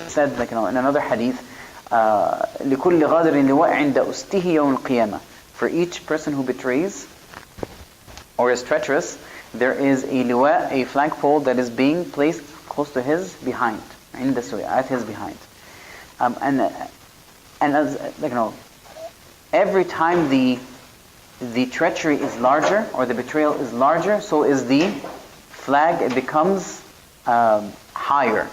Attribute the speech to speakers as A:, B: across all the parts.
A: Said, like, in another hadith, لكل غادر لواء عند أسته يوم القيامة. For each person who betrays or is treacherous, there is a liwa, a flagpole that is being placed close to his behind, at his behind. And as, like, every time the treachery is larger or the betrayal is larger, so is the flag. It becomes higher,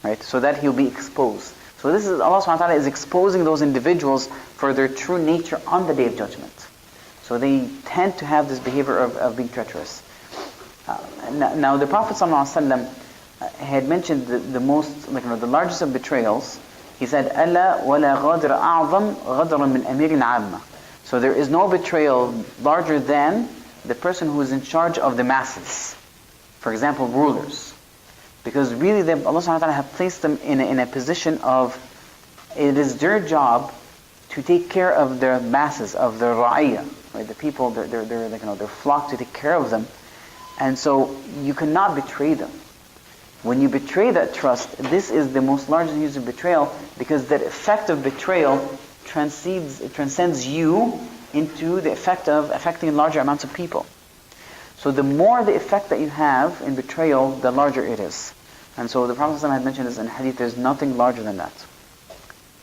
A: right? So that he'll be exposed. So this is Allah subhanahu wa ta'ala is exposing those individuals for their true nature on the Day of Judgment. So they tend to have this behavior of being treacherous. Now the Prophet sallallahu alaihi wasallam had mentioned the most, like, the largest of betrayals. He said, "Alla wala ghadir a'zam ghadran min amirin 'amma." So there is no betrayal larger than the person who is in charge of the masses. For example, rulers. Because really Allah subhanahu wa ta'ala have placed them in a position of, it is their job to take care of their masses, of their ra'iyah, right? The people, their flock, to take care of them. And so you cannot betray them. When you betray that trust, this is the most largest use of betrayal, because that effect of betrayal transcends you into the effect of affecting larger amounts of people. So the more the effect that you have in betrayal, the larger it is. And so the Prophet ﷺ had mentioned this in hadith, there's nothing larger than that.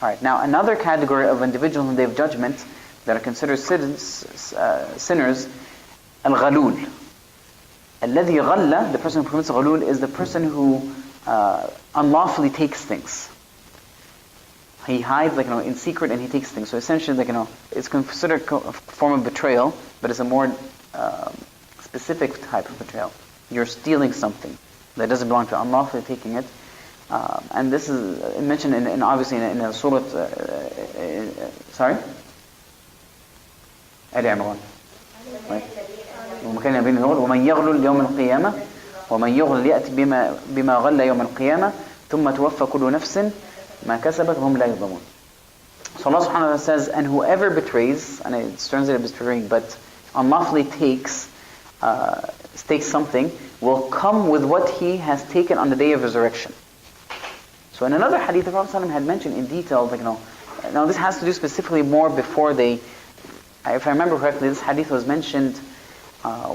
A: Alright, now another category of individuals on the Day of Judgment that are considered sinners, al-ghalul. Alladhi ghalla, the person who permits ghalul, is the person who unlawfully takes things. He hides, in secret, and he takes things. So essentially, it's considered a form of betrayal, but it's a more specific type of betrayal. You're stealing something that doesn't belong to, unlawfully taking it. And this is mentioned obviously in a surah, sorry? Ali Imran. Right? ومن يغلل يوم القيامة ومن يغلل يأتي بما غل يوم القيامة ثم توفى كل نفس ما كسبت وهم لا يظلمون. So Allah subhanahu wa ta'ala says, and whoever betrays, and it's translated as betraying, but unlawfully takes something, will come with what he has taken on the Day of Resurrection. So in another hadith, the Prophet ﷺ had mentioned in detail, now this has to do specifically more before if I remember correctly, this hadith was mentioned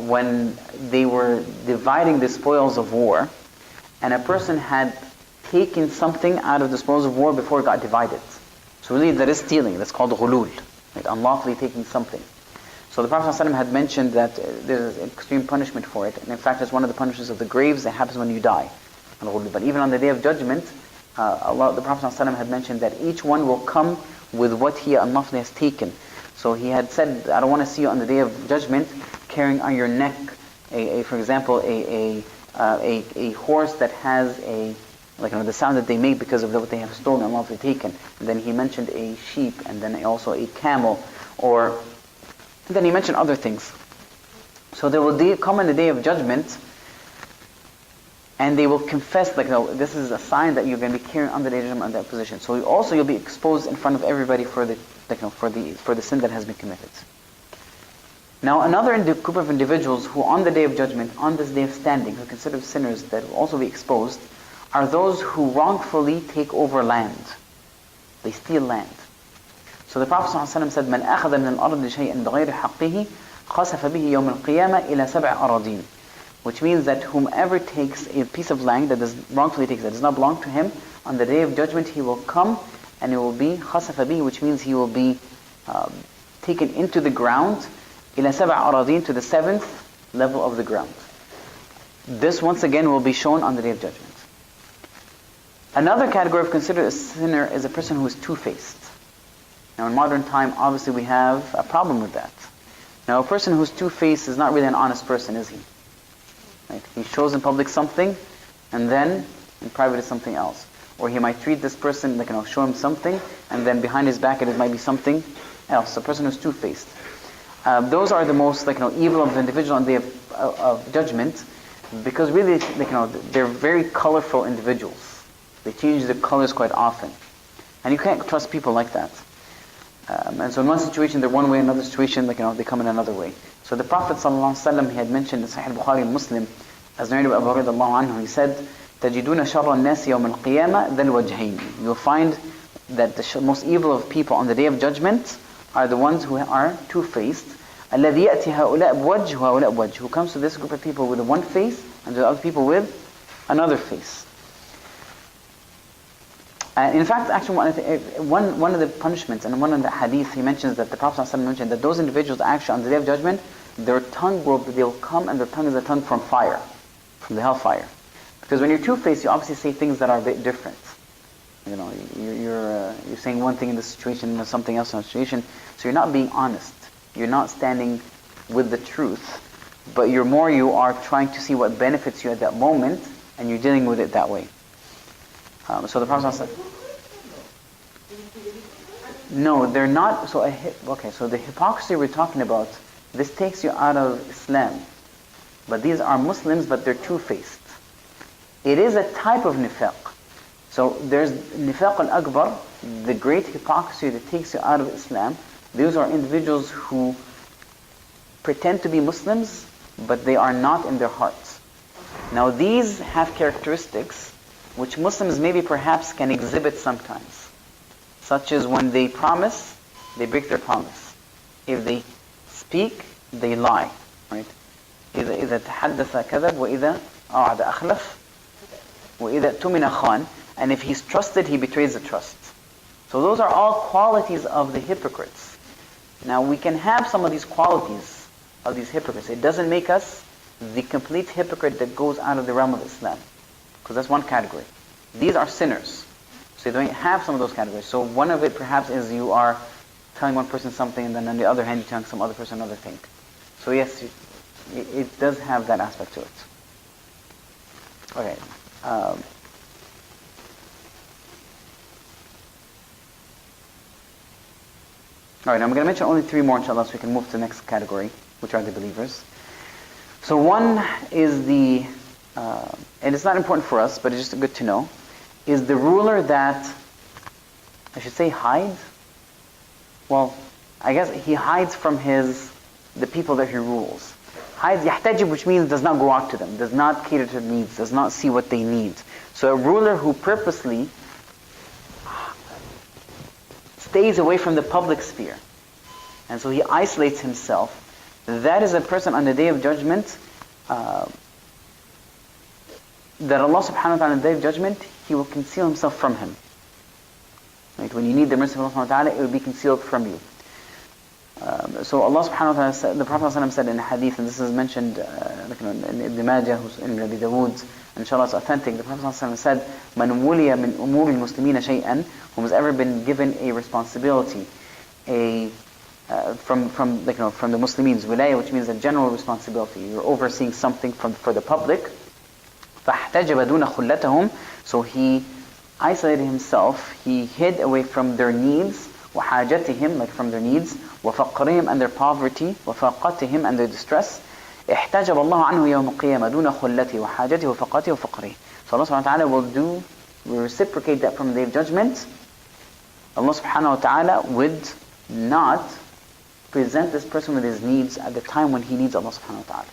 A: when they were dividing the spoils of war, and a person had taken something out of the spoils of war before it got divided. So really that is stealing. That's called ghulul, right? Unlawfully taking something. So the Prophet ﷺ had mentioned that there's extreme punishment for it, and in fact it's one of the punishments of the graves that happens when you die. But even on the Day of Judgment, the Prophet ﷺ had mentioned that each one will come with what he unlawfully has taken. So he had said, I don't want to see you on the Day of Judgment carrying on your neck, for example, a horse that has the sound that they make because of what they have stolen and unlawfully taken. And then he mentioned a sheep, and then also a camel, and then he mentioned other things. So they will come on the Day of Judgment, and they will confess, this is a sign that you're going to be carrying on the Day of Judgment on that position. So you'll be exposed in front of everybody for the sin that has been committed. Now another group of individuals who on the Day of Judgment, on this Day of Standing, who are considered sinners that will also be exposed, are those who wrongfully take over land. They steal land. So the Prophet ﷺ said, "Man أخذ من الأرض شيئا بغير حقه خسف به يوم القيامة إلى سبع أراضين." Which means that whomever takes a piece of land that wrongfully takes, that does not belong to him, on the Day of Judgment he will come and it will be خسف به, which means he will be taken into the ground, إلى سبع أراضين, to the seventh level of the ground. This once again will be shown on the Day of Judgment. Another category of considered a sinner is a person who is two-faced. Now in modern time, obviously we have a problem with that. Now a person who's two-faced is not really an honest person, is he? Right? He shows in public something, and then in private is something else. Or he might treat this person, show him something, and then behind his back it might be something else. A person who's two-faced. Those are the most evil of the individual on the Day of Judgment, because really they're very colorful individuals. They change their colors quite often. And you can't trust people like that. And so in one situation they're one way, in another situation they come in another way. So the Prophet ﷺ, he had mentioned in Sahih Bukhari and Muslim, as narrated by Abu Hurairah, he said, تجدون شر الناس يوم القيامة ذا الوجهين. You'll find that the most evil of people on the day of judgment are the ones who are two-faced. الذي يأتي هؤلاء بوجه وهؤلاء بوجه. Who comes to this group of people with one face and to the other people with another face. In fact, actually, one of the punishments, and one of the hadith, he mentions that the Prophet ﷺ mentioned that those individuals actually on the day of judgment, their tongue they'll come, and their tongue is a tongue from fire, from the hellfire. Because when you're two-faced, you obviously say things that are a bit different. You know, you're saying one thing in this situation and something else in a situation, so you're not being honest. You're not standing with the truth, but you are trying to see what benefits you at that moment, and you're dealing with it that way. So the Prophet said, no, they're not. So the hypocrisy we're talking about, this takes you out of Islam. But these are Muslims, but they're two-faced. It is a type of nifaq. So there's nifaq al-akbar, the great hypocrisy that takes you out of Islam. Those are individuals who pretend to be Muslims, but they are not in their hearts. Now these have characteristics which Muslims maybe perhaps can exhibit sometimes. Such as when they promise, they break their promise. If they speak, they lie. Right? إذا تحدث كذب وإذا أوعد أخلف وإذا اؤتمن خان. And if he's trusted, he betrays the trust. So those are all qualities of the hypocrites. Now we can have some of these qualities of these hypocrites. It doesn't make us the complete hypocrite that goes out of the realm of Islam. Because that's one category. These are sinners. So you don't have some of those categories. So one of it perhaps is you are telling one person something and then on the other hand you're telling some other person another thing. So yes, it does have that aspect to it. Okay. Alright, I'm going to mention only 3 more inshallah so we can move to the next category, which are the believers. So one is the, and it's not important for us, but it's just good to know, is the ruler that, I should say hides? Well, I guess he hides from the people that he rules. Hides, yahtajib, which means does not go out to them, does not cater to their needs, does not see what they need. So a ruler who purposely stays away from the public sphere, and so he isolates himself, that is a person on the day of judgment, that Allah subhanahu wa ta'ala on the day of judgment, He will conceal Himself from him. Right? When you need the mercy of Allah subhanahu wa ta'ala, it will be concealed from you. So Allah subhanahu wa ta'ala said, the Prophet said in a hadith, and this is mentioned in Ibn Majah, in Abi Dawood, and inshallah it's authentic, the Prophet said, مَنْ وُلِيَ مِنْ أُمُورِ الْمُسْلِمِينَ شَيْئًا, who has ever been given a responsibility, from the Muslims, wilaya, which means a general responsibility. You're overseeing something for the public. فَاحْتَجَبَ دُونَ خُلَّتَهُم, so he isolated himself, he hid away from their needs, وَحَاجَتِهِم, like from their needs, وَفَقْرِهِم, and their poverty, وَفَاقَتِهِم, and their distress. احتجب الله عنه يوم القيامة دون خلته وحاجته وفقته وفقره. So Allah subhanahu wa ta'ala will reciprocate that from the day of judgment. Allah subhanahu wa ta'ala would not present this person with his needs at the time when he needs Allah subhanahu wa ta'ala.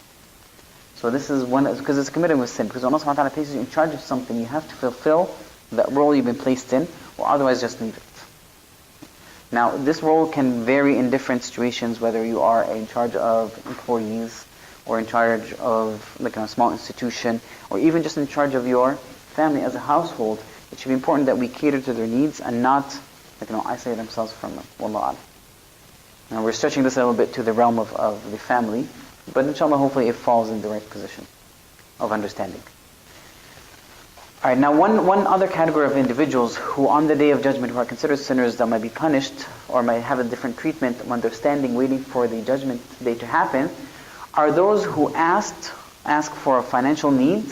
A: So this is one, because it's committed with sin. Because Allah subhanahu wa ta'ala places you in charge of something, you have to fulfill that role you've been placed in, or otherwise just leave it. Now, this role can vary in different situations, whether you are in charge of employees, or in charge of like a small institution, or even just in charge of your family as a household. It should be important that we cater to their needs and not isolate themselves from them. Wallahu a'lam. Now we're stretching this a little bit to the realm of the family, but inshallah hopefully it falls in the right position of understanding. Alright, now one other category of individuals who on the day of judgment who are considered sinners that might be punished or might have a different treatment when they're standing waiting for the judgment day to happen are those who ask for a financial need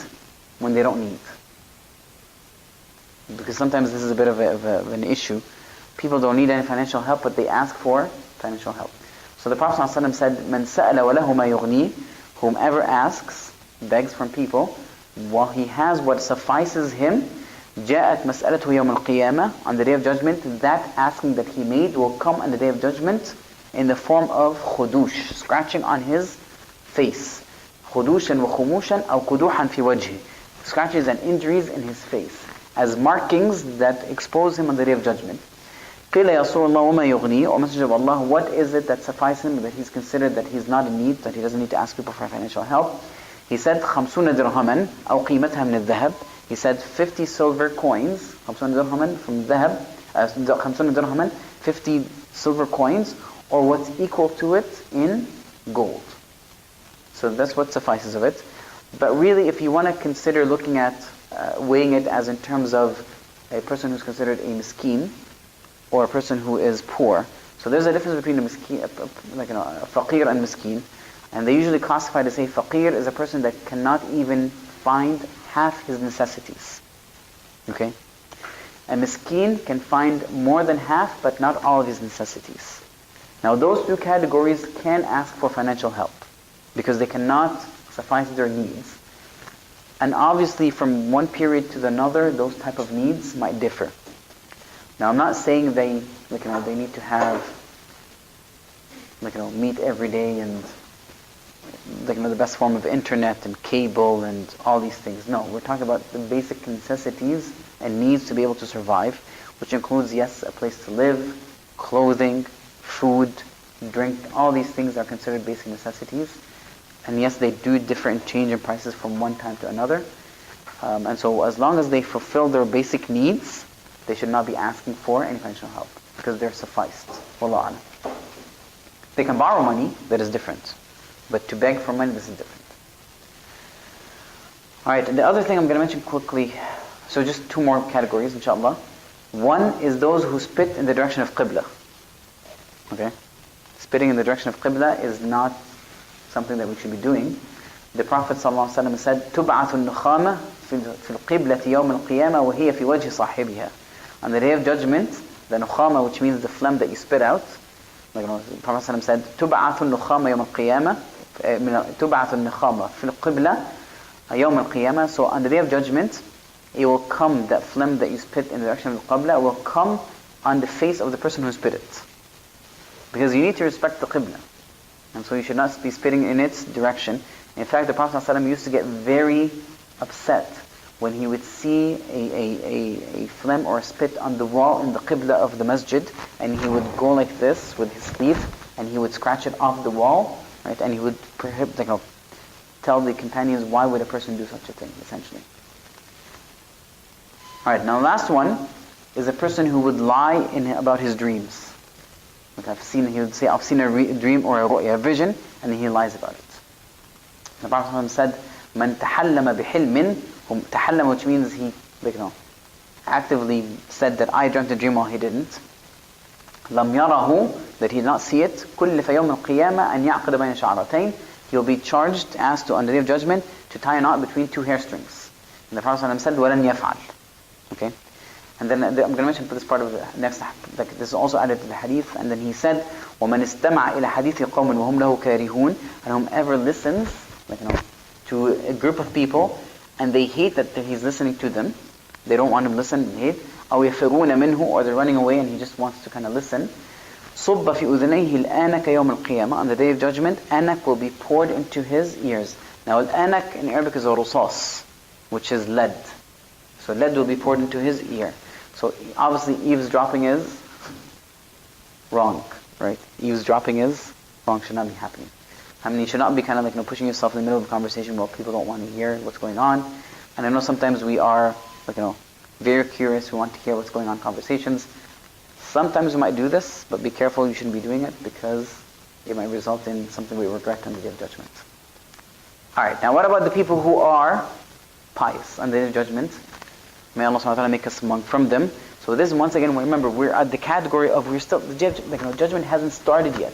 A: when they don't need. Because sometimes this is a bit of an issue. People don't need any financial help, but they ask for financial help. So the Prophet ﷺ said, مَنْ سَأَلَ وَلَهُ مَا يُغْنِي, whomever asks, begs from people, while he has what suffices him, جَاءَتْ مَسْأَلَةُ يَوْمَ الْقِيَامَةِ, on the day of judgment, that asking that he made will come on the day of judgment in the form of khudush, scratching on his face. خُدُوشًا وَخُمُوشًا أَوْ قُدُوحًا فِي وَجْهِ. scratches and injuries in his face, as markings that expose him on the Day of Judgment. قِيلَ يَا رَسُولَ اللَّهِ وَمَا يُغْنِي, O Messenger of Allah, what is it that suffices him, that he's considered that he's not in need, that he doesn't need to ask people for financial help? He said, خَمْسُونَ دِرْهَمًا أَوْ قِيمَتْهَا مِنَ الذَّهَبِ. He said 50 silver coins, خَمْسُونَ دِرْهَمًا from ذهب, خَمْسُونَ دِرْهَمًا, 50 silver coins, or what's equal to it in gold. So that's what suffices of it. But really, if you want to consider looking at, weighing it as in terms of a person who's considered a miskeen, or a person who is poor. So there's a difference between a miskeen, a faqir and miskeen. And they usually classify to say faqir is a person that cannot even find half his necessities. Okay? A miskeen can find more than half, but not all of his necessities. Now those two categories can ask for financial help, because they cannot suffice their needs. And obviously from one period to another, those type of needs might differ. Now I'm not saying they need to have meat every day and the best form of internet and cable and all these things. No, we're talking about the basic necessities and needs to be able to survive, which includes, yes, a place to live, clothing, food, drink. All these things are considered basic necessities. And yes, they do differ and change in prices from one time to another. And so as long as they fulfill their basic needs, they should not be asking for any financial help, because they're sufficed. Wallahu a'lam. They can borrow money, that is different. But to beg for money, this is different. Alright, and the other thing I'm going to mention quickly, so just two more categories, inshallah. One is those who spit in the direction of Qibla. Okay? Spitting in the direction of Qibla is not something that we should be doing. The Prophet ﷺ said, تُبْعَثُ النُّخَامَةِ فِي الْقِبْلَةِ يَوْمَ الْقِيَامَةِ وَهِيَ فِي وَجْهِ صَاحِبِهَا. On the Day of Judgment, the nukhama, which means the phlegm that you spit out, the Prophet ﷺ said, تُبْعَثُ النُّخَامَ يَوْمَ الْقِيَامَةِ تُبْعَثُ النُّخَامَ فِي الْقِبْلَةِ يَوْمَ الْقِيَامَةِ. So on the Day of Judgment, it will come, that phlegm that you spit in the direction of the Qibla will come on the face of the person who spit it. Because you need to respect the Qibla. And so you should not be spitting in its direction. In fact, the Prophet ﷺ used to get very upset when he would see a phlegm or a spit on the wall in the Qibla of the masjid, and he would go like this with his sleeve, and he would scratch it off the wall, right? And he would tell the companions, why would a person do such a thing, essentially. Alright, now the last one is a person who would lie about his dreams. Like he would say, I've seen a dream or a vision, and then he lies about it. The Prophet said, "Man tahallama bihilmin," tahallama, which means he, actively said that I dreamt a dream while he didn't. "Lam yarahu," that he did not see it. "Kullifa yawm al-qiyamah an ya'qida bayna sha'ratayn." He will be charged, asked to, on the Day of Judgment, to tie a knot between two hair strings. And the Prophet said, "Walan yaf'al." Okay. And then I'm going to mention this part of the next, this is also added to the hadith. And then he said, وَمَنِ اسْتَمَعَ إِلَى حَدِيثِ قَوْمٍ وَهُمْ لَهُ كَارِهُونَ. And whomever listens, to a group of people, and they hate that he's listening to them, they don't want him to listen, they hate, أَوْ يَفِرُونَ مِنْهُ, or they're running away and he just wants to kind of listen. صُبَّ فِي أُذُنَيْهِ الْآنَكَ يَوْمَ الْقِيَامَةِ. On the Day of Judgment, anak will be poured into his ears. Now, al-anak in Arabic is a rusas, which is lead. So lead will be poured into his ear. So obviously eavesdropping is wrong, right? Eavesdropping is wrong, should not be happening. I mean, you should not be kind of pushing yourself in the middle of a conversation where people don't want to hear what's going on. And I know sometimes we are very curious, we want to hear what's going on in conversations. Sometimes we might do this, but be careful, you shouldn't be doing it, because it might result in something we regret on the Day of Judgment. Alright, now what about the people who are pious on the Day of Judgment? May Allah subhanahu wa ta'ala make us from them. So this, once again, remember, we're at the category of, the judgment hasn't started yet.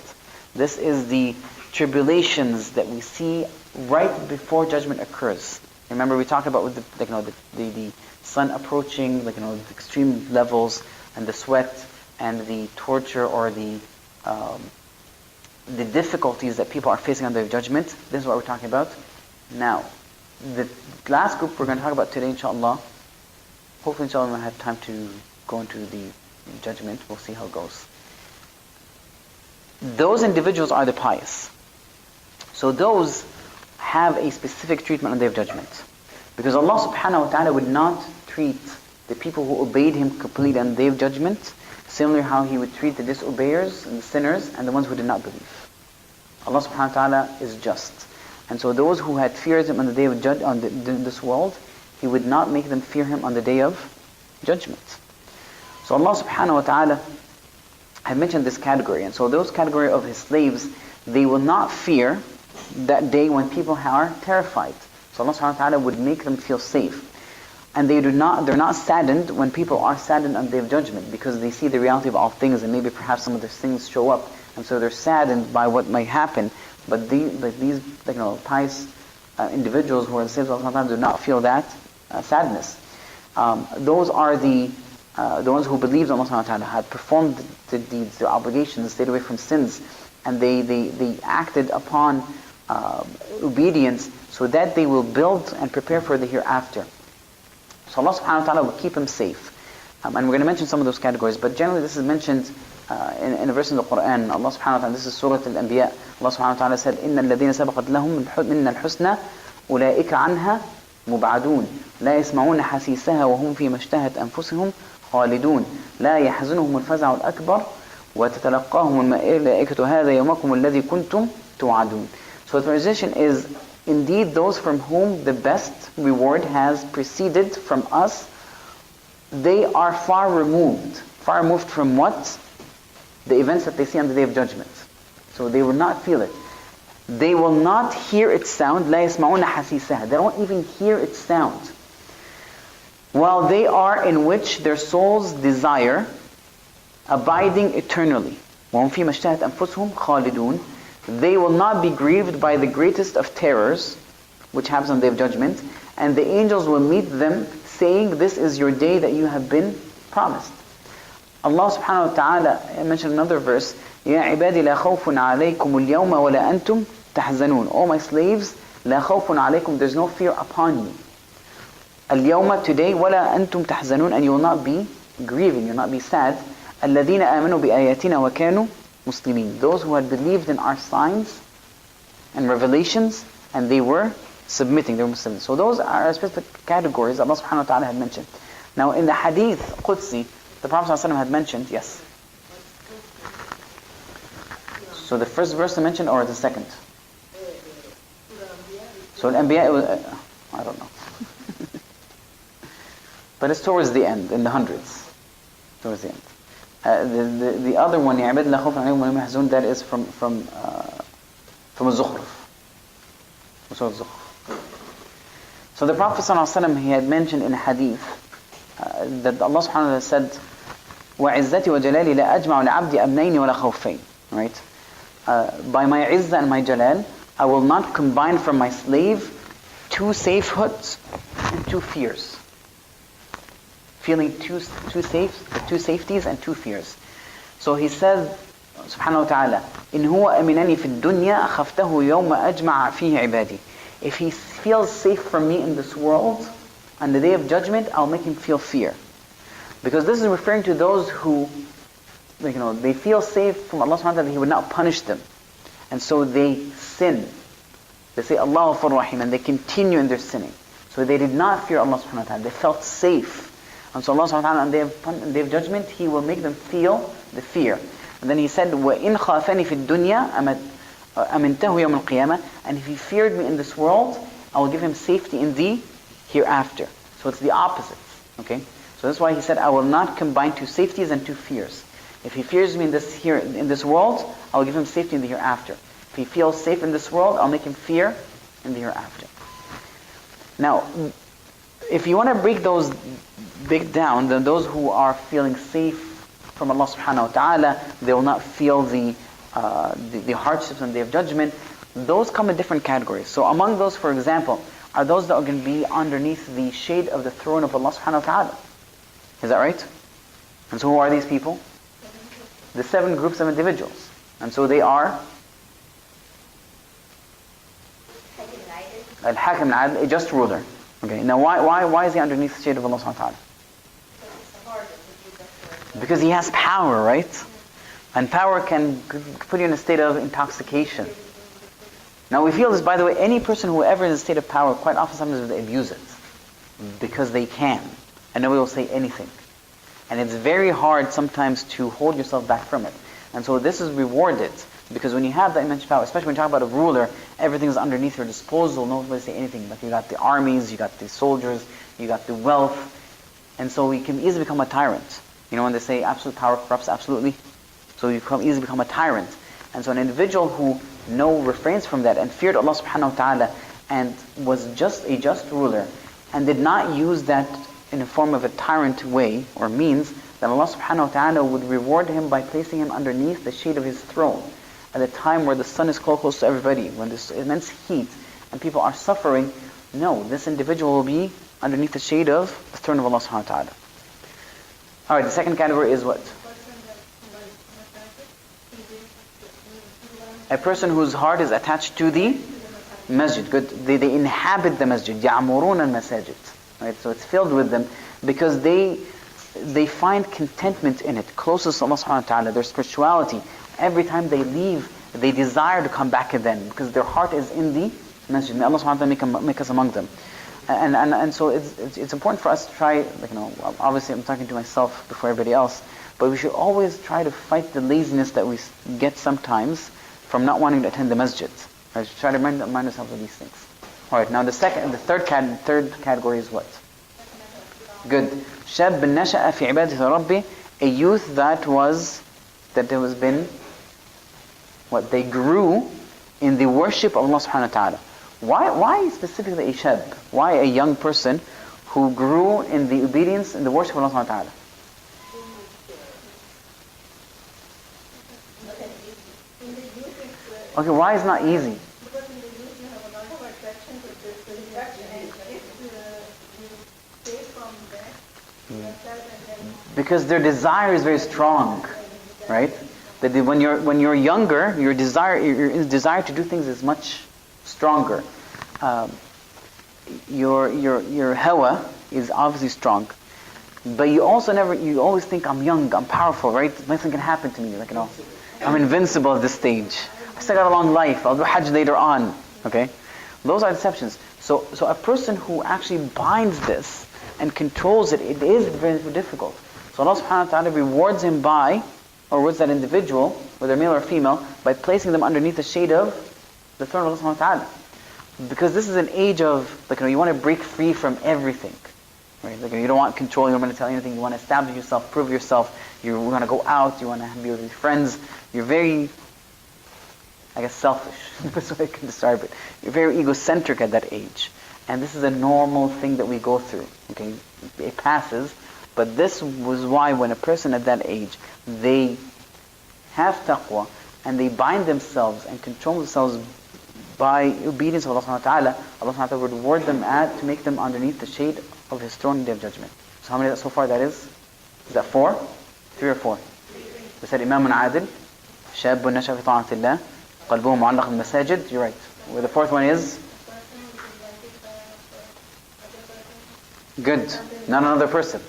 A: This is the tribulations that we see right before judgment occurs. Remember, we talked about with the sun approaching, the extreme levels, and the sweat, and the torture, or the difficulties that people are facing on the Day of Judgment. This is what we're talking about. Now, the last group we're going to talk about today, inshallah, hopefully, inshallah, we'll have time to go into the judgment. We'll see how it goes. Those individuals are the pious. So those have a specific treatment on the Day of Judgment. Because Allah subhanahu wa ta'ala would not treat the people who obeyed Him completely on the Day of Judgment similar how He would treat the disobeyers and the sinners and the ones who did not believe. Allah subhanahu wa ta'ala is just. And so those who had feared Him on the Day of Judgment, in this world, He would not make them fear Him on the Day of Judgment. So Allah subhanahu wa ta'ala had mentioned this category. And so those category of His slaves, they will not fear that day when people are terrified. So Allah subhanahu wa ta'ala would make them feel safe. And they're not saddened when people are saddened on the Day of Judgment, because they see the reality of all things, and maybe perhaps some of those things show up, and so they're saddened by what might happen. But these pious individuals who are the slaves of Allah do not feel that sadness. Those are the ones who believed in Allah subhanahu wa ta'ala, had performed the deeds, their obligations, stayed away from sins, and they acted upon obedience so that they will build and prepare for the hereafter. So Allah subhanahu wa ta'ala will keep them safe. And we're going to mention some of those categories, but generally this is mentioned in a verse in the Quran. Allah subhanahu wa ta'ala, this is Surah Al-Anbiya. Allah subhanahu wa ta'ala said, إِنَّ الَّذِينَ سَبَقَتْ لَهُم مِنَّ الْحُسْنَى أُولَئِكَ عَنْهَا مُبْعَدُونَ لَا يَسْمَعُونَ حَسِيسَهَا وَهُمْ فِي مَا اشْتَهَتْ أَنفُسُهُمْ خَالِدُونَ لَا يَحْزُنُهُمُ الْفَزَعُ الْأَكْبَرُ وَتَتَلَقَّاهُمُ الْمَلَائِكَةُ هَذَا يَوْمُكُمُ الَّذِي كُنْتُمْ تُوعَدُونَ. So the translation is, indeed those from whom the best reward has preceded from us, they are far removed. Far removed from what? The events that they see on the Day of Judgment. So they will not feel it. They will not hear its sound. لا يسمعون حسيسها. They don't even hear its sound. While they are in which their souls desire, abiding eternally. وهم فيما اشتهت أنفسهم خالدون. They will not be grieved by the greatest of terrors, which happens on the Day of Judgment, and the angels will meet them saying, this is your day that you have been promised. Allah subhanahu wa ta'ala mentioned another verse, يَا عِبَادِ لَا خَوْفٌ عَلَيْكُمُ الْيَوْمَ وَلَا أَنْتُمْ تَحْزَنُونَ. O my slaves, لَا خَوْفٌ عَلَيْكُمْ, there's no fear upon you. الْيَوْمَ, today, وَلَا أَنْتُمْ تَحْزَنُونَ, and you will not be grieving, you will not be sad. الَّذِينَ آمَنُوا بِآيَاتِنَا وَكَانُوا Muslimin, those who had believed in our signs and revelations, and they were submitting, they were Muslims. So those are specific categories Allah subhanahu wa ta'ala had mentioned. Now in the hadith Qudsi, the Prophet ﷺ had mentioned, yes. So the first verse I mentioned, or the second? So Al-Anbiya, it was, I don't know. But it's towards the end, in the hundreds. Towards the end. The other one, يَعْبَدْ لَا خَوْفٌ عَلَيْهِمْ وَلَا هُمْ يَحْزَنُونَ, that is from Al-Zukhruf. So the Prophet ﷺ, he had mentioned in a hadith that Allah subhanahu wa ta'ala said, وَعِزَّتِي وَجَلَالِي لَا أَجْمَعُ لَعَبْدِ أَمْنَيْنِ وَلَا خَوْفَيْنِ. Right? By my izzah and my jalal, I will not combine from my slave two safehoods and two fears. Feeling two safeties and two fears. So he said, subhanahu wa ta'ala, إِنْ هُوَ أَمِنَنِي فِي الدُّنْيَا أَخَفْتَهُ يَوْمَ أَجْمَعَ فِيهِ عِبَادِي. If he feels safe from me in this world, on the Day of Judgment, I'll make him feel fear. Because this is referring to those who, they feel safe from Allah subhanahu wa ta'ala that He would not punish them. And so they sin. They say, Allahu Ghafur Rahim, and they continue in their sinning. So they did not fear Allah subhanahu wa ta'ala. They felt safe. And so Allah subhanahu wa ta'ala on the Day of Judgment, He will make them feel the fear. And then He said, وَإِنْ خَافَنِي فِي الدُّنْيَا أَمِنْتَهُ يَوْمَ الْقِيَامَةِ. And if he feared me in this world, I will give him safety in the hereafter. So it's the opposite. Okay? So that's why He said, I will not combine two safeties and two fears. If he fears me in this world, I will give him safety in the hereafter. If he feels safe in this world, I'll make him fear in the hereafter. Now, if you want to break those big down, then those who are feeling safe from Allah subhanahu wa ta'ala, they will not feel the hardships on the Day of Judgment. Those come in different categories. So among those, for example, are those that are going to be underneath the shade of the throne of Allah subhanahu wa ta'ala. Is that right? And so who are these people? The 7 groups of individuals. And so they are Al-Hakim al-Adl, a just ruler. Okay, now why is he underneath the shade of Allah subhanahu wa ta'ala? Because he has power, right? And power can put you in a state of intoxication. Now we feel this, by the way, any person who ever is in a state of power, quite often sometimes they abuse it. because they can, and nobody will say anything. And it's very hard sometimes to hold yourself back from it. And so this is rewarded, because when you have that immense power, especially when you talk about a ruler, everything's underneath your disposal, nobody will say anything. Like you got the armies, you got the soldiers, you got the wealth, and so we can easily become a tyrant. You know when they say absolute power corrupts absolutely? So you easily become a tyrant. And so an individual who refrains from that and feared Allah subhanahu wa ta'ala and was just a just ruler and did not use that in a form of a tyrant way or means, then Allah subhanahu wa ta'ala would reward him by placing him underneath the shade of his throne at a time where the sun is close to everybody, when there's immense heat and people are suffering. No, this individual will be underneath the shade of the throne of Allah subhanahu wa ta'ala. Alright, the second category is what? A person whose heart is attached to the masjid. Good. They inhabit the masjid. يَعْمُرُونَ الْمَسَاجِدِ. Right? So it's filled with them because they find contentment in it, closest to Allah subhanahu wa ta'ala, their spirituality. Every time they leave, they desire to come back again because their heart is in the masjid. May Allah subhanahu wa ta'ala make us among them. And so it's important for us to try, obviously I'm talking to myself before everybody else, but we should always try to fight the laziness that we get sometimes from not wanting to attend the masjid. Right? Try to remind ourselves of these things. Alright, now the third category is what? Good. شاب نشأ في عبادة ربه, a youth that has been, they grew in the worship of Allah subhanahu wa ta'ala. Why specifically a shab? Why a young person who grew in the obedience and the worship of Allah subhanahu wa ta'ala? Okay, why is it not easy? Because their desire is very strong, right? That when you're younger, your desire to do things is much stronger. Your hawa is obviously strong, but you always think I'm young, I'm powerful, right? Nothing can happen to me, I'm invincible at this stage. I still got a long life. I'll do Hajj later on. Okay, those are deceptions. So a person who actually binds this and controls it is very, very difficult. So Allah subhanahu wa ta'ala rewards him rewards that individual, whether male or female, by placing them underneath the shade of the throne of Allah subhanahu wa ta'ala. Because this is an age of, you want to break free from everything. Right? You don't want control, you don't want to tell anything, you want to establish yourself, prove yourself, you want to go out, you want to be with your friends, you're very, selfish. That's the way I can describe it. You're very egocentric at that age. And this is a normal thing that we go through. Okay? It passes. But this was why when a person at that age, they have taqwa and they bind themselves and control themselves by obedience of Allah subhanahu wa ta'ala, Allah subhanahu wa ta'ala would reward them to make them underneath the shade of His throne in the Day of Judgment. So how many so far that is? Is that 4? 3 or 4? We said Imam Adil, شاب نشأ في طاعة الله, قلبه معلق بالمساجد. You're right. Well, the fourth one is? Good. Not another person.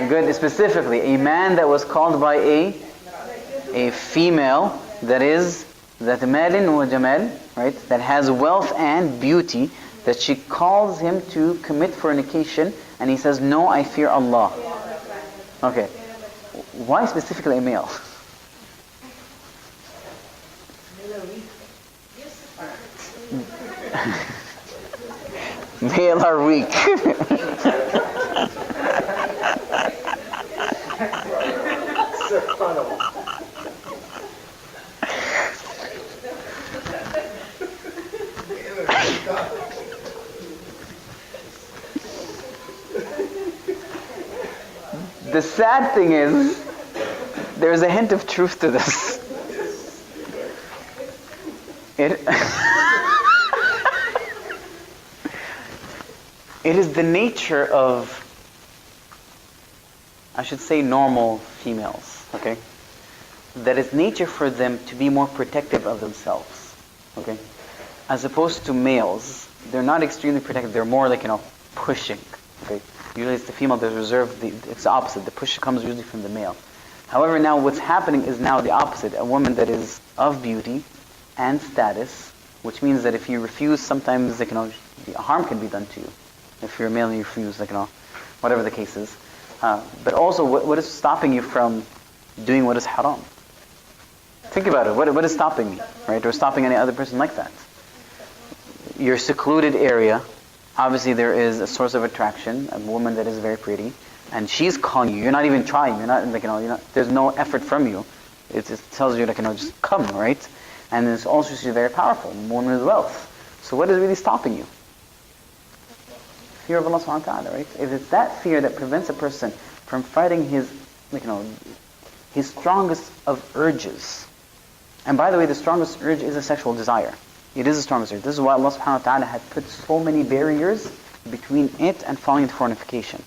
A: Good. Specifically, a man that was called by a female that is ذات مال وجمال, right? That has wealth and beauty, that she calls him to commit fornication, and he says, "No, I fear Allah." Okay. Why specifically a male? Male are weak. The sad thing is, there's a hint of truth to this. It is the nature of, I should say, normal females, okay? That it's nature for them to be more protective of themselves, okay? As opposed to males, they're not extremely protective, they're more pushing, okay? Usually it's the female that's reserved, it's the opposite. The push comes usually from the male. However, now what's happening is now the opposite. A woman that is of beauty and status, which means that if you refuse, sometimes harm can be done to you. if you're a male and you refuse, whatever the case is. But also, what is stopping you from doing what is haram? Think about it. What is stopping me, right? Or stopping any other person like that? Your secluded area, obviously there is a source of attraction, a woman that is very pretty, and she's calling you. You're not even trying. You're not there's no effort from you. It tells you just come, right? And it's also she's very powerful, a woman with wealth. So what is really stopping you? Fear of Allah subhanahu wa ta'ala, right? If it's that fear that prevents a person from fighting his strongest of urges. And by the way, the strongest urge is a sexual desire. It is the strongest urge. This is why Allah subhanahu wa ta'ala had put so many barriers between it and falling into fornication.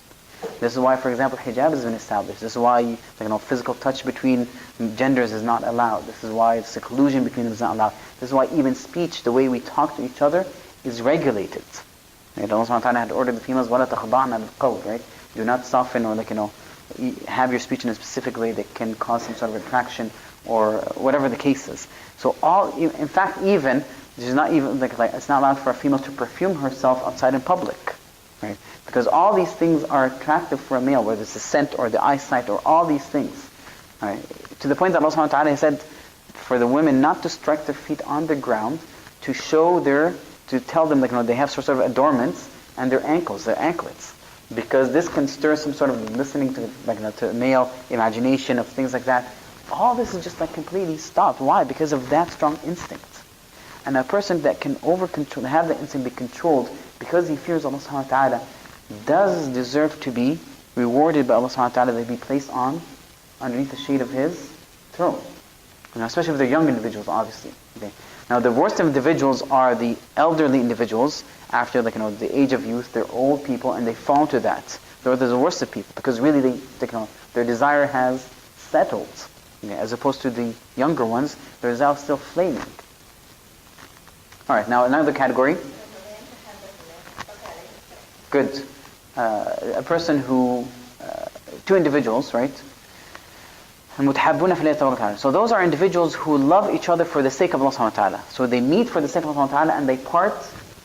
A: This is why, for example, hijab has been established. This is why physical touch between genders is not allowed. This is why seclusion between them is not allowed. This is why even speech, the way we talk to each other, is regulated. Right? Allah subhanahu wa ta'ala had ordered the females, وَلَا تَخْضَعْنَا بِالْقَوْلِ, right? Do not soften or have your speech in a specific way that can cause some sort of attraction or whatever the case is. So in fact, even there's not even it's not allowed for a female to perfume herself outside in public, right? Because all these things are attractive for a male, whether it's the scent or the eyesight or all these things, right? To the point that Allah subhanahu wa ta'ala said for the women not to strike their feet on the ground to tell them they have sort of adornments and their ankles, their anklets, because this can stir some sort of listening to male imagination of things like that. All this is just completely stopped. Why? Because of that strong instinct. And a person that can have the instinct be controlled because he fears Allah subhanahu wa ta'ala does deserve to be rewarded by Allah subhanahu wa ta'ala, that be placed underneath the shade of His throne. Especially if they're young individuals, obviously. Okay. Now the worst of individuals are the elderly individuals after the age of youth. They're old people and they fall to that. They're the worst of people because really their desire has settled. Okay. As opposed to the younger ones, their desire is still flaming. Alright, now another category. Good. A person who, two individuals, right? So those are individuals who love each other for the sake of Allah subhanahu wa ta'ala. So they meet for the sake of Allah subhanahu wa ta'ala and they part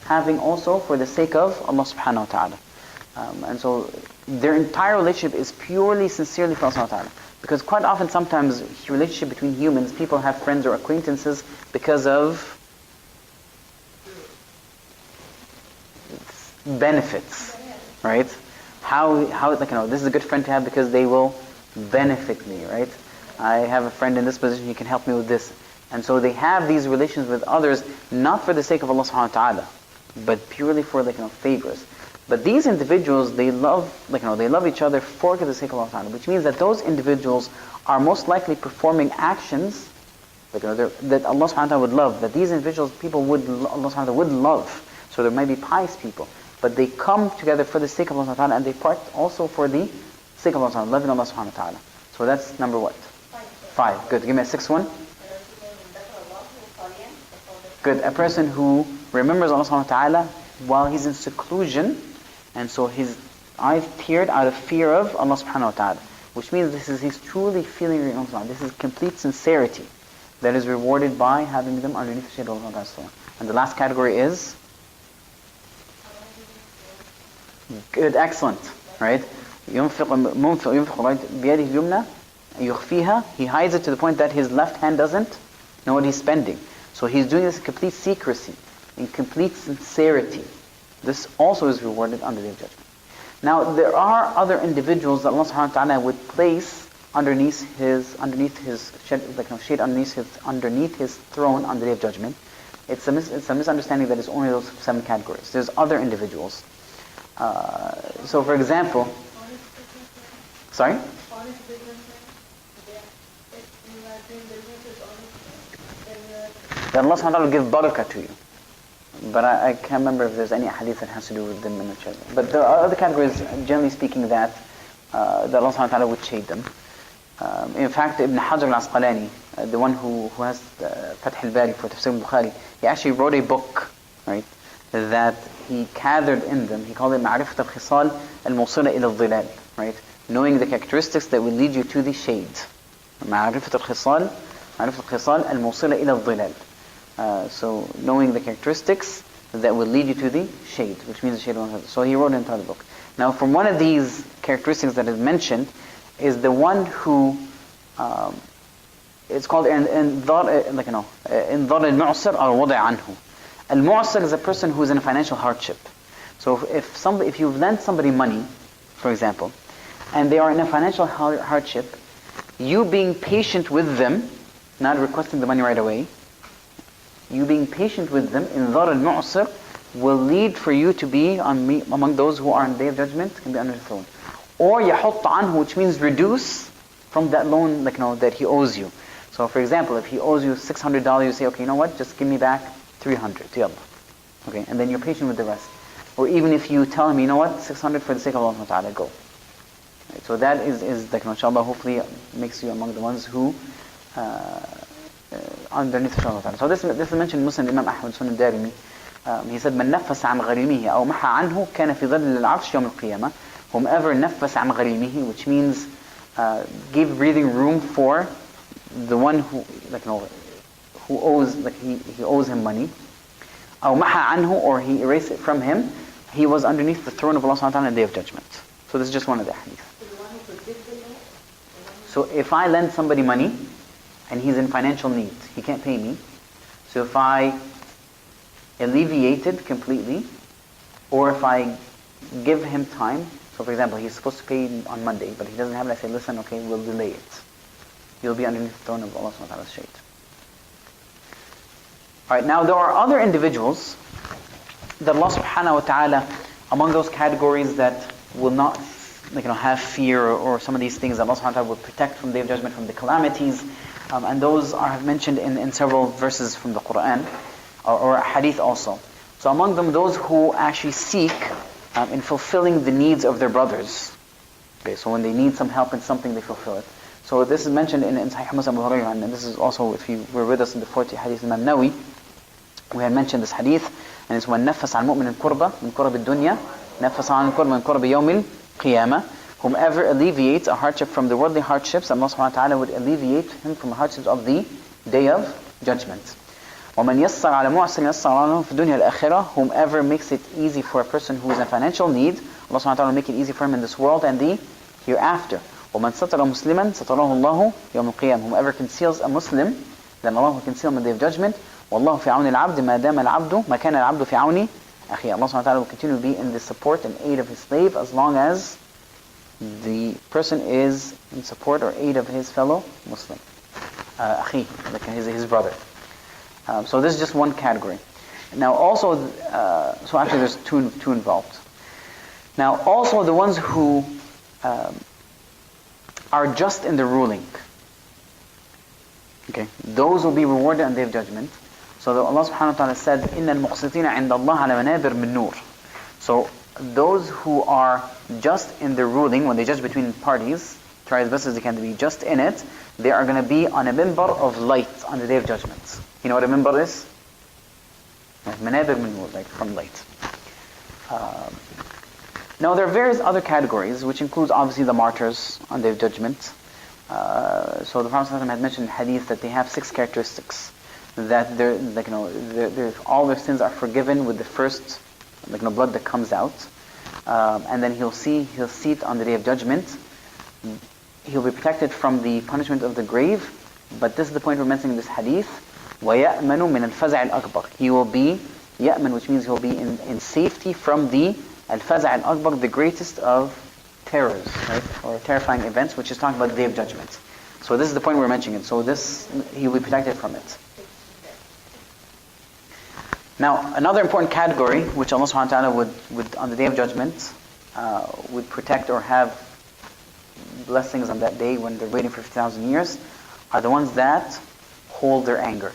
A: having also for the sake of Allah subhanahu wa ta'ala. And so their entire relationship is purely, sincerely for Allah subhanahu wa ta'ala. Because quite often, sometimes, relationship between humans, people have friends or acquaintances because of benefits, right? This is a good friend to have because they will benefit me, right? I have a friend in this position, he can help me with this. And so they have these relations with others, not for the sake of Allah subhanahu wa ta'ala, but purely for favors. But these individuals, they love each other for the sake of Allah subhanahu wa ta'ala, which means that those individuals are most likely performing actions that Allah subhanahu wa ta'ala would love, that these individuals, Allah subhanahu wa ta'ala would love. So there might be pious people, but they come together for the sake of Allah subhanahu wa ta'ala, and they part also for the sake of Allah subhanahu wa ta'ala, loving Allah subhanahu wa ta'ala. So that's number what? 5. Good. Give me a 6th one. Good. A person who remembers Allah subhanahu wa ta'ala while he's in seclusion, and so his eyes teared out of fear of Allah subhanahu wa ta'ala, which means he's truly feeling Allah subhanahu wa ta'ala. This is complete sincerity that is rewarded by having them underneath the shade of Allah subhanahu wa ta'ala. And the last category is? Good, excellent, right? ينفق بيده اليمنى يخفيها. He hides it to the point that his left hand doesn't know what he's spending. So he's doing this in complete secrecy, in complete sincerity. This also is rewarded under the Day of Judgment. Now there are other individuals that Allah subhanahu wa ta'ala would place underneath his shade, underneath his throne on the Day of Judgment. It's a misunderstanding that it's only those 7 categories. There's other individuals. So for example, sorry? That Allah subhanahu wa ta'ala will give barakah to you. But I can't remember if there's any hadith that has to do with them in the church. But there are other categories, generally speaking, that Allah subhanahu wa ta'ala would shade them. In fact, Ibn Hajar al-Asqalani, the one who has Fath al-Bari for Tafsir al-Bukhari, he actually wrote a book, right, that he gathered in them. He called it Ma'rifat al-Khisal al-Mawsila ila al-Dhilal, right? Knowing the characteristics that will lead you to the shade. Ma'rifat al-Khisal al-Mawsila ila al-Dhilal. So knowing the characteristics that will lead you to the shade, which means the shade of. So he wrote into the book. Now, from one of these characteristics that is mentioned is the one who it's called انظار المعسر أو وضع عنه. Al-mu'sir is a person who is in a financial hardship. So if you've lent somebody money, for example, and they are in a financial hardship, you being patient with them, not requesting the money right away, you being patient with them, انظار المعسر, will lead for you to be among those who are on the Day of Judgment, can be under the throne. Or يحط عنه, which means reduce from that loan that he owes you. So for example, if he owes you $600, you say, okay, you know what, just give me back 300, yalla. Okay, and then you're patient with the rest. Or even if you tell him, you know what, 600 for the sake of Allah Ta'ala, go. Right, so that is inshallah, hopefully makes you among the ones who underneath Allah Ta'ala. So this is mentioned in Muslim Imam Ahmad Sunan Darimi. He said, من نفس عن غريمه أو محى عنه كان في ظل العرش يوم القيامة. Whomever نفس عن غريمه, which means give breathing room for the one who who owes, he owes him money, أو محى عنه, or he erased it from him, he was underneath the throne of Allah Subhanahu wa Ta'ala on the Day of Judgment. So this is just one of the hadith. So if I lend somebody money and he's in financial need, he can't pay me, so if I alleviate it completely, or if I give him time, so for example, he's supposed to pay on Monday, but he doesn't have it, I say, listen, okay, we'll delay it. You'll be underneath the throne of Allah Subhanahu wa Ta'ala's shade. Alright, now there are other individuals that Allah Subhanahu wa Ta'ala, among those categories that will not have fear or some of these things that Allah Subhanahu wa Ta'ala will protect from the Day of Judgment, from the calamities, and those are mentioned in several verses from the Quran or hadith also. So among them, those who actually seek in fulfilling the needs of their brothers. Okay, so when they need some help in something, they fulfill it. So this is mentioned in Sahih Muslim, and this is also, if you were with us in the 40 hadith Imam Nawawi, we had mentioned this hadith, and it's when نفس عن المؤمن الكربة من كرب الدنيا نفس عن الكربة من كرب يوم القيامة. Whomever alleviates a hardship from the worldly hardships, Allah Subhanahu wa Ta'ala would alleviate him from the hardships of the Day of Judgment. ومن يسر على معسر يسر عنه في الدنيا الآخرة. Whomever makes it easy for a person who is in financial need, Allah Subhanahu wa Ta'ala will make it easy for him in this world and the hereafter. ومن ستر مسلما ستره الله يوم القيامة. Whomever conceals a Muslim, then Allah will conceal him on the Day of Judgment. والله في عون العبد ما دام العبد ما كان العبد في عون أخيه. Allah Subhanahu wa Ta'ala will continue to be in the support and aid of his slave as long as the person is in support or aid of his fellow Muslim. أخيه, like his brother. So this is just one category. Now also, so actually there's two involved. Now also the ones who are just in the ruling. Okay, those will be rewarded on the Day of Judgment. So Allah Subhanahu wa Ta'ala said, إِنَّ الْمُقْسِطِينَ عِنْدَ اللَّهِ عَلَى مَنَابِرْ مِن نُّورٍ. So those who are just in the ruling, when they judge between parties, try as best as they can to be just in it, they are going to be on a minbar of light on the Day of Judgment. You know what a minbar is? Manabir min nur, like from light. Now there are various other categories, which includes obviously the martyrs on the Day of Judgment. So the Prophet ﷺ had mentioned in hadith that they have 6 characteristics. That all their sins are forgiven with the first blood that comes out. And then he'll see it on the Day of Judgment. He'll be protected from the punishment of the grave. But this is the point we're mentioning in this hadith. وَيَأْمَنُ مِنَ الْفَزَعِ الْأَكْبَرِ. He will be, يَأْمَن, which means he'll be in safety from the al-Faza' al-Akbar, the greatest of terrors, right? Or terrifying events, which is talking about the Day of Judgment. So this is the point we're mentioning it. So this, he will be protected from it. Now, another important category, which Allah Subhanahu wa Ta'ala would on the Day of Judgment, would protect or have blessings on that day when they're waiting for 50,000 years, are the ones that hold their anger.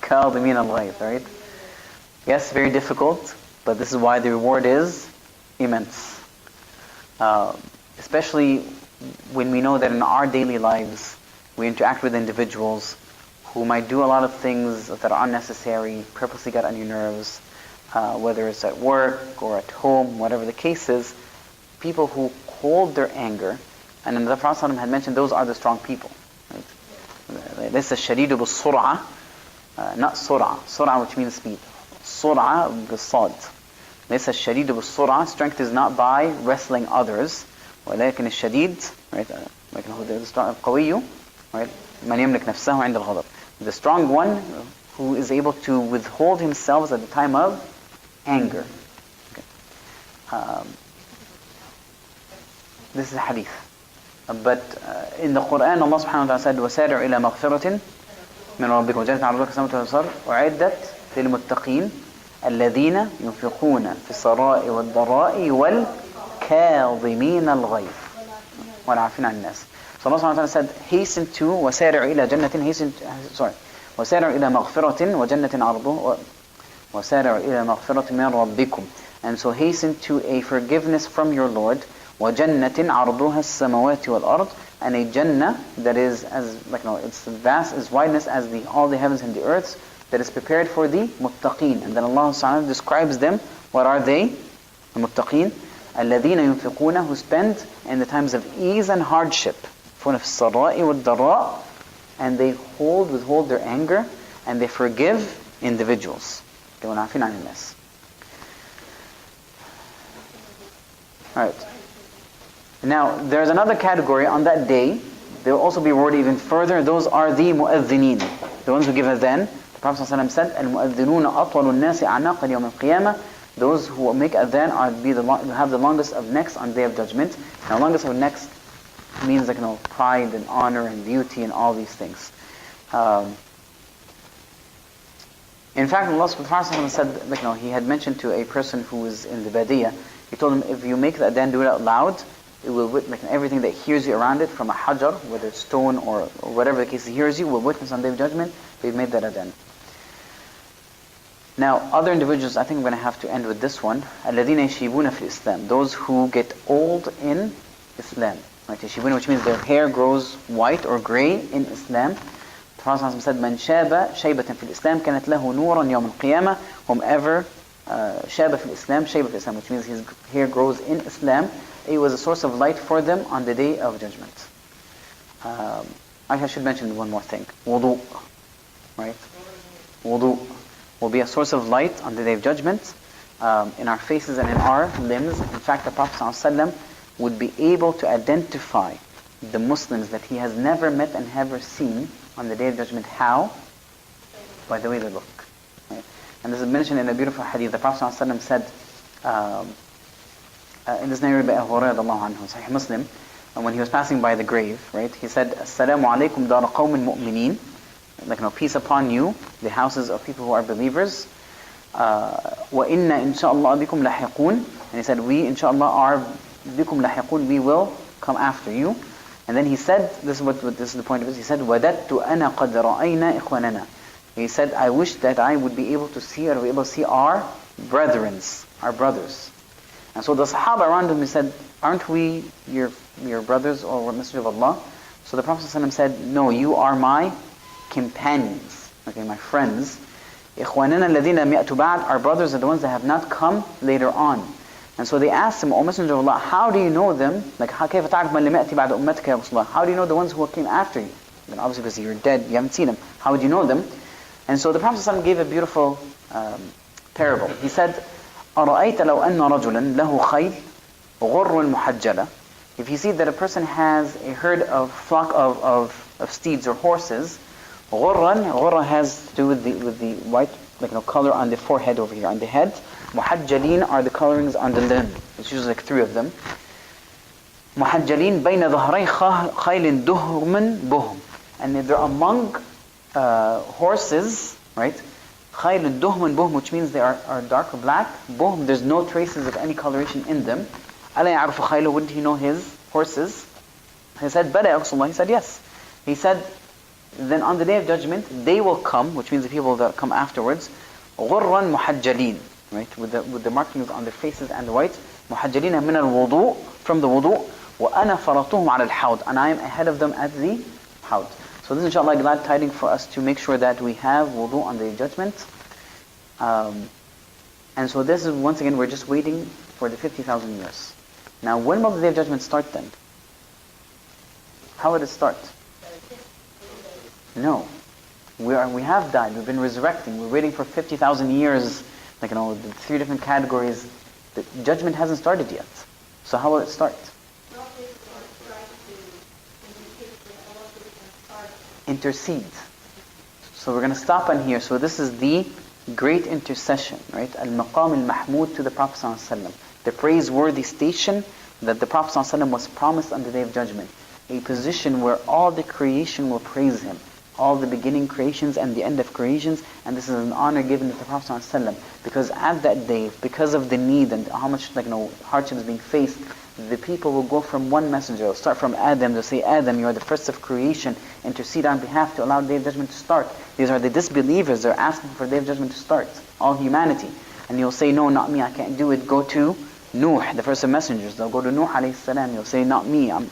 A: كاظمين الغيظ, right? Yes, very difficult, but this is why the reward is immense. Especially when we know that in our daily lives, we interact with individuals who might do a lot of things that are unnecessary, purposely get on your nerves, whether it's at work or at home, whatever the case is, people who hold their anger, and then the Prophet ﷺ had mentioned those are the strong people. This is shadidu bis-sur'a, not sur'a. Sur'a, which means speed. Sur'a بالصاد. ليس الشديد بالسرعة. Strength is not by wrestling others. ولكن الشديد, right? لكن هو القوي, right? من يملك نفسه عند الغضب. The strong one who is able to withhold himself at the time of anger. Okay. This is a hadith. But in the Quran, Allah subhanahu wa ta'ala said, وَسَارِعُ إِلَى مَغْفِرَةٍ مِنْ رَبِّكُمْ وَجَنَّةٍ عَرْضُهَا كَالسَّمَاوَاتُ وَالْأَرْضُ أُعِدَّتْ لِلْمُتَّقِينَ الَّذِينَ يُنْفِقُونَ فِي السَّرَّاءِ وَالضَّرَّاءِ وَالْكَاظِمِينَ الْغَيْظَ وَالْعَافِينَ عَنِ النَّاسِ. So Allah subhanahu wa ta'ala said, hasten to وَسَارِعُ إِلَى جَنَّةٍ وَسَارِعُ إِلَى مَغْفِرَةٍ وَجَنَّةٍ عَرْضُهَا وَسَارِعُ إِلَى مَغْفِرَةٍ مِنْ رَبِّكُمْ. And so hasten to a forgiveness from your Lord. وَجَنَّةٍ عَرْضُهَا السَّمَوَاتِ وَالْأَرْضِ. And a Jannah that is as, it's vast, as wideness as all the heavens and the earths, that is prepared for the muttaqeen. And then Allah subhanahu wa ta'ala describes them. What are they? The muttaqeen. الَّذِينَ يُنْفِقُونَ, who spend in the times of ease and hardship. فُنَ فِي السَّرَّاءِ وَالضَّرَّاءِ. And they withhold their anger, and they forgive individuals. وَالْعَافِينَ عَنِ النَّاسِ. Alright. Now, there's another category on that day. They will also be rewarded even further. Those are the mu'adhineen, the ones who give adhan. The Prophet ﷺ said, "Al-mu'adhinun atwalu an-nasi a'naqan yawm al-qiyamah." Those who make adhan have the longest of necks on the Day of Judgment. Now, longest of necks means pride and honor and beauty and all these things. In fact, Allah subhanahu wa ta'ala said, He had mentioned to a person who was in the Badiyah, He told him, if you make the adhan, do it out loud. It will witness everything that hears you around it, from a hajar, whether it's stone or whatever the case hears you, will witness on the Day of Judgment. They've made that adhan. Now, other individuals, I think I'm going to have to end with this one. الَّذِينَ يَشِيبُونَ فِي الْإِسْلَامِ. Those who get old in Islam. Right? Yashibuna, which means their hair grows white or grey in Islam. The Prophet said, "Man shaba shaybatan fil Islam kanat lahu nuran yawm al-qiyamah." Whomever shaba fil Islam, shayba fil Islam, which means his hair grows in Islam, it was a source of light for them on the Day of Judgment. I should mention one more thing. Wudu, right? Wudu will be a source of light on the Day of Judgment in our faces and in our limbs. In fact, the Prophet ﷺ would be able to identify the Muslims that he has never met and never seen on the Day of Judgment. How? By the way they look. Right? And this is mentioned in a beautiful hadith. The Prophet ﷺ said, in this narrated by Abu Hurairah, Sahih Muslim, and when he was passing by the grave, right, he said, "Assalamu alaikum dar qawmin mu'mineen," peace upon you, the houses of people who are believers. Wa inna insha'Allah bikum lahiqun, and he said, we insha'Allah are bikum lahiqun, we will come after you. And then he said, this is the point of it. He said, wadattu ana qad ra'ayna ikhwanana. He said, I wish that I would be able to see, or be able to see our brothers. And so the Sahaba around him, he said, aren't we your brothers or Messenger of Allah? So the Prophet ﷺ said, no, you are my companions, okay, my friends. إِخْوَانَنَا الَّذِينَ لَمْ يَأْتُوا بَعْدَ. Our brothers are the ones that have not come later on. And so they asked him, O Messenger of Allah, how do you know them? كيف تعرف من لم يأتي بعد أمتك يا رسول الله? How do you know the ones who came after you? And obviously because you're dead, you haven't seen them. How would you know them? And so the Prophet ﷺ gave a beautiful parable. He said, أَرَأَيْتَ لَوْ أَنَّ رَجُلًا لَهُ خَيْلٌ غُرٌّ مُحَجَّلَةٌ. If you see that a person has a herd of flock of steeds or horses, غُرًّا has to do with the white color on the forehead over here, on the head. مُحَجَّلين are the colorings on the limb. It's usually like 3 of them. مُحَجَّلين بَيْنَ ظَهْرَيْ خَيْلٍ دُهْمٍ بُهْمٍ. And they're among horses, right? خَيْلٍ دُهْمٍ بُهْمٍ, which means they are dark or black. بُهْمٍ, there's no traces of any coloration in them. أَلَا يَعْرُفُ خَيْلُ, wouldn't he know his horses? He said, بَلَى يَا رَسُولَ اللَّهِ. He said, yes. He said, then on the Day of Judgment, they will come, which means the people that come afterwards, غُرًّا مُحَجَّلين, right? With the markings on their faces and the white. مُحَجَّلين مِنَ الْوُضُوء, from the wudu. وَأَنَا فَرَطُهُمْ عَلَى الْحَوْض, and I am ahead of them at the hawd. So this is inshallah glad tidings for us to make sure that we have wudu on the Day of Judgment. And so this is, once again, we're just waiting for the 50,000 years. Now, when will the Day of Judgment start then? How would it start? No. We have died. We've been resurrecting. We're waiting for 50,000 years. Like, the 3 different categories. The judgment hasn't started yet. So how will it start? Intercede. So we're going to stop on here. So this is the great intercession, right? Al-Maqam al-Mahmud to the Prophet ﷺ. The praiseworthy station that the Prophet ﷺ was promised on the Day of Judgment. A position where all the creation will praise him. All the beginning creations and the end of creations. And this is an honor given to the Prophet ﷺ. Because at that day, because of the need and how much hardship is being faced, the people will go from one messenger. They'll start from Adam. They'll say, Adam, you are the first of creation. Intercede on behalf to allow the Day of Judgment to start. These are the disbelievers. They're asking for the Day of Judgment to start. All humanity. And you'll say, no, not me. I can't do it. Go to Nuh, the first of messengers. They'll go to Nuh alayhi salam. You'll say, not me. I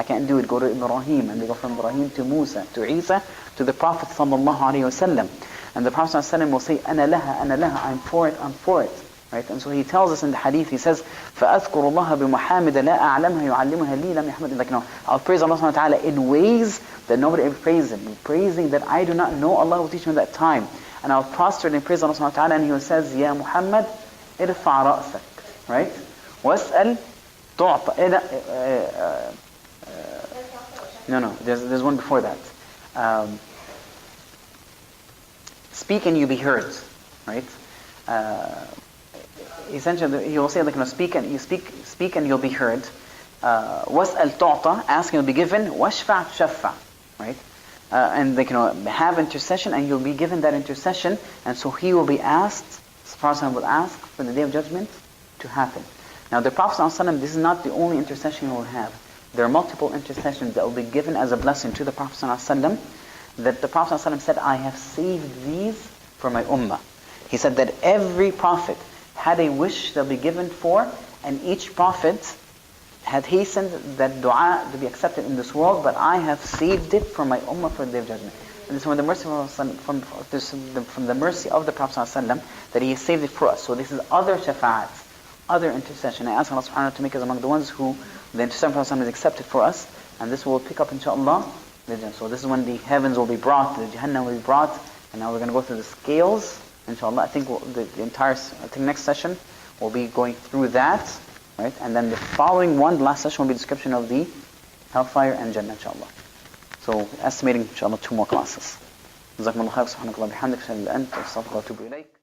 A: can't do it. Go to Ibrahim. And they go from Ibrahim to Musa, to Isa, to the Prophet sallallahu alayhi wasallam. And the Prophet sallallahu alayhi wasallam will say, Ana laha, I'm for it, I'm for it. Right? And so he tells us in the hadith, he says, فَأَذْكُرُ اللَّهَ بِمُحَامِدَ لَا أَعْلَمْهَا يُعَلِّمُهَا لِي لَمْ يَحْمَدْ. I'll praise Allah subhanahu wa ta'ala in ways that nobody ever praised him. Praising that I do not know, Allah will teach me at that time. And I'll prostrate and praise Allah subhanahu wa ta'ala, and he says, Ya Muhammad, irfa' ra'sak. Right? وَاسْأَلْ تُعْطَ. No, there's one before that. Speak and you be heard. Right? Essentially, he will say, speak and you'll be heard. وَاسْأَلْ تُعْطَ, ask and you'll be given. وَاشْفَعْ تُشَفَّعْ. Right? And have intercession and you'll be given that intercession. And so he will be asked, the Prophet will ask for the Day of Judgment to happen. Now the Prophet ﷺ, this is not the only intercession he will have. There are multiple intercessions that will be given as a blessing to the Prophet ﷺ, that the Prophet ﷺ said, I have saved these for my ummah. He said that every prophet had a wish that will be given for, and each prophet had hastened that dua to be accepted in this world, but I have saved it for my ummah for the Day of Judgment. And this is from the mercy of the Prophet ﷺ, that he has saved it for us. So this is other shafa'at, other intercession. I ask Allah subhanahu wa ta'ala to make us among the ones who the intercession of the Prophet ﷺ is accepted for us, and this will pick up inshaAllah. So this is when the heavens will be brought, the Jahannam will be brought, and now we're going to go through the scales. Inshallah, I think the next session will be going through that, right? And then the following one, the last session will be a description of the hellfire and Jannah, inshallah. So, estimating, inshallah, 2 more classes. جزاكم الله خير. سبحانك اللهم وبحمدك أشهد أن لا إله إلا أنت أستغفرك وأتوب إليك.